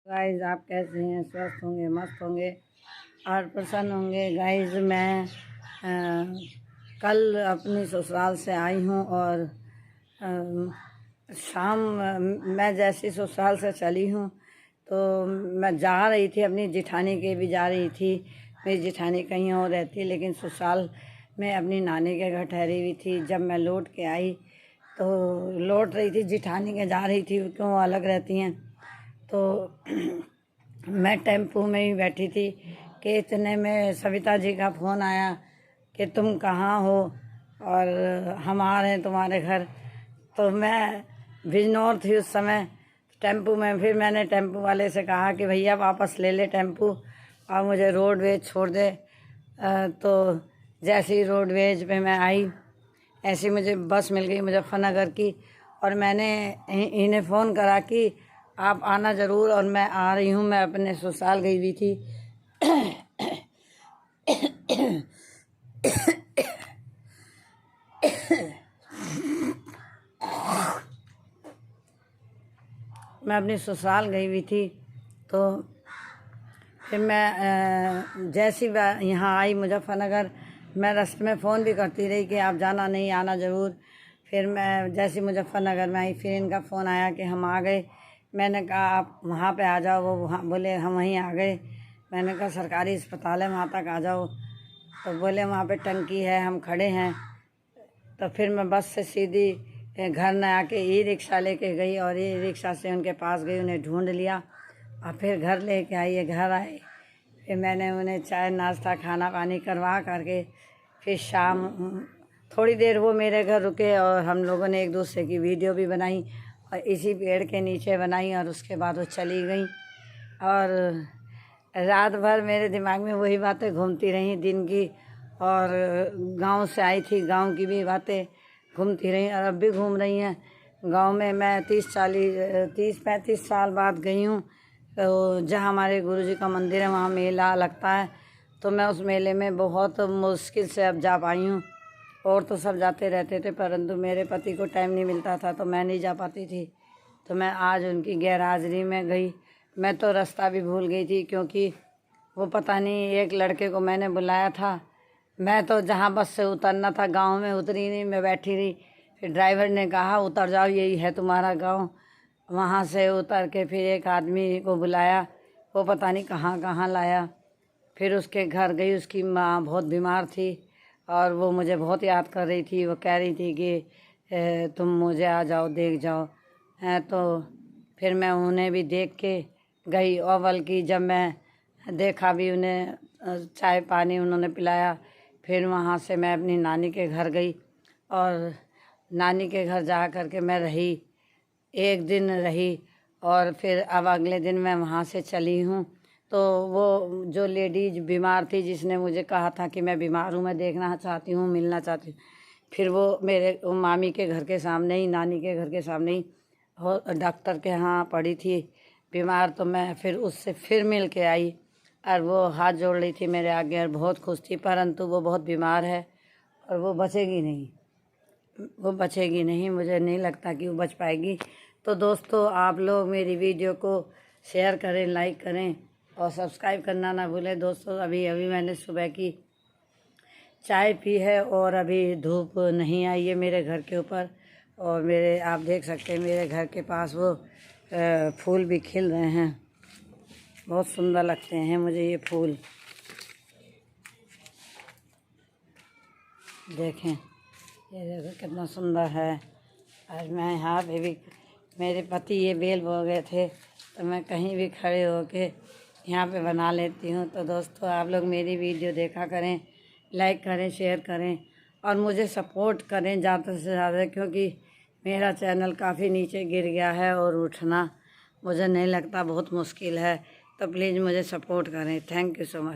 Guys, आप कैसे हैं? स्वस्थ होंगे, मस्त होंगे और प्रसन्न होंगे। गाइस, मैं कल अपनी ससुराल से आई हूँ और शाम मैं जैसी ससुराल से चली हूँ तो मैं जा रही थी, अपनी जेठानी के भी जा रही थी। मेरी जेठानी कहीं और रहती, लेकिन ससुराल में अपनी नानी के घर ठहरी हुई थी। जब मैं लौट के आई तो लौट रही थी, जेठानी के जा रही थी क्यों वो अलग रहती हैं। तो मैं टेम्पो में ही बैठी थी कि इतने में सविता जी का फ़ोन आया कि तुम कहाँ हो और हम आ रहे हैं तुम्हारे घर। तो मैं बिजनौर थी उस समय टेम्पो में। फिर मैंने टेम्पो वाले से कहा कि भैया वापस ले ले टेम्पो और मुझे रोडवेज छोड़ दे। तो जैसे ही रोडवेज पे मैं आई, ऐसी मुझे बस मिल गई मुजफ्फरनगर की और मैंने इन्हें फ़ोन करा कि आप आना ज़रूर और मैं आ रही हूँ। मैं अपने ससुराल गई हुई थी। मैं अपनी ससुराल गई हुई थी तो फिर मैं जैसी यहाँ आई मुजफ्फरनगर, मैं रास्ते में फ़ोन भी करती रही कि आप जाना नहीं, आना ज़रूर। फिर मैं जैसे मुजफ्फरनगर में आई, फिर इनका फ़ोन आया कि हम आ गए। मैंने कहा आप वहाँ पे आ जाओ। वो वहाँ बोले हम वहीं आ गए। मैंने कहा सरकारी अस्पताल है, वहाँ तक आ जाओ। तो बोले वहाँ पे टंकी है, हम खड़े हैं। तो फिर मैं बस से सीधी घर न आके ई रिक्शा लेके गई और ई रिक्शा से उनके पास गई, उन्हें ढूंढ लिया और फिर घर लेके आई। ये घर आए, फिर मैंने उन्हें चाय नाश्ता खाना पानी करवा करके फिर शाम थोड़ी देर वो मेरे घर रुके और हम लोगों ने एक दूसरे की वीडियो भी बनाई और इसी पेड़ के नीचे बनाई और उसके बाद वो चली गई। और रात भर मेरे दिमाग में वही बातें घूमती रहीं दिन की, और गांव से आई थी, गांव की भी बातें घूमती रहीं और अब भी घूम रही हैं। गांव में मैं 30-35 साल बाद गई हूँ। तो जहाँ हमारे गुरुजी का मंदिर है वहाँ मेला लगता है, तो मैं उस मेले में बहुत मुश्किल से अब जा पाई हूँ। और तो सब जाते रहते थे, परंतु मेरे पति को टाइम नहीं मिलता था तो मैं नहीं जा पाती थी। तो मैं आज उनकी गैरहाजिरी में गई। मैं तो रास्ता भी भूल गई थी, क्योंकि वो पता नहीं एक लड़के को मैंने बुलाया था। मैं तो जहाँ बस से उतरना था गांव में उतरी नहीं, मैं बैठी रही। फिर ड्राइवर ने कहा उतर जाओ, यही है तुम्हारा गांव। वहाँ से उतर के फिर एक आदमी को बुलाया, वो पता नहीं कहाँ कहाँ लाया। फिर उसके घर गई, उसकी माँ बहुत बीमार थी और वो मुझे बहुत याद कर रही थी। वो कह रही थी कि तुम मुझे आ जाओ, देख जाओ। तो फिर मैं उन्हें भी देख के गई, और बल्कि जब मैं देखा भी उन्हें, चाय पानी उन्होंने पिलाया। फिर वहाँ से मैं अपनी नानी के घर गई और नानी के घर जा कर के मैं रही, एक दिन रही और फिर अब अगले दिन मैं वहाँ से चली हूँ। तो वो जो लेडीज बीमार थी, जिसने मुझे कहा था कि मैं बीमार हूँ, मैं देखना चाहती हूँ, मिलना चाहती हूँ, फिर वो मेरे मामी के घर के सामने ही, नानी के घर के सामने ही डॉक्टर के यहाँ पड़ी थी बीमार। तो मैं फिर उससे फिर मिल के आई और वो हाथ जोड़ रही थी मेरे आगे और बहुत खुश थी। परंतु वो बहुत बीमार है और वो बचेगी नहीं, वो बचेगी नहीं, मुझे नहीं लगता कि वो बच पाएगी। तो दोस्तों, आप लोग मेरी वीडियो को शेयर करें, लाइक करें और सब्सक्राइब करना ना भूलें। दोस्तों, अभी मैंने सुबह की चाय पी है और अभी धूप नहीं आई है मेरे घर के ऊपर, और मेरे आप देख सकते हैं मेरे घर के पास वो फूल भी खिल रहे हैं। बहुत सुंदर लगते हैं मुझे ये फूल। देखें, ये देखो कितना सुंदर है। आज मैं यहाँ पे भी, मेरे पति ये बेल बो गए थे तो मैं कहीं भी खड़े होके यहाँ पे बना लेती हूँ। तो दोस्तों, आप लोग मेरी वीडियो देखा करें, लाइक करें, शेयर करें और मुझे सपोर्ट करें ज़्यादा से ज़्यादा, क्योंकि मेरा चैनल काफ़ी नीचे गिर गया है और उठना मुझे नहीं लगता बहुत मुश्किल है। तो प्लीज़ मुझे सपोर्ट करें। Thank you so much.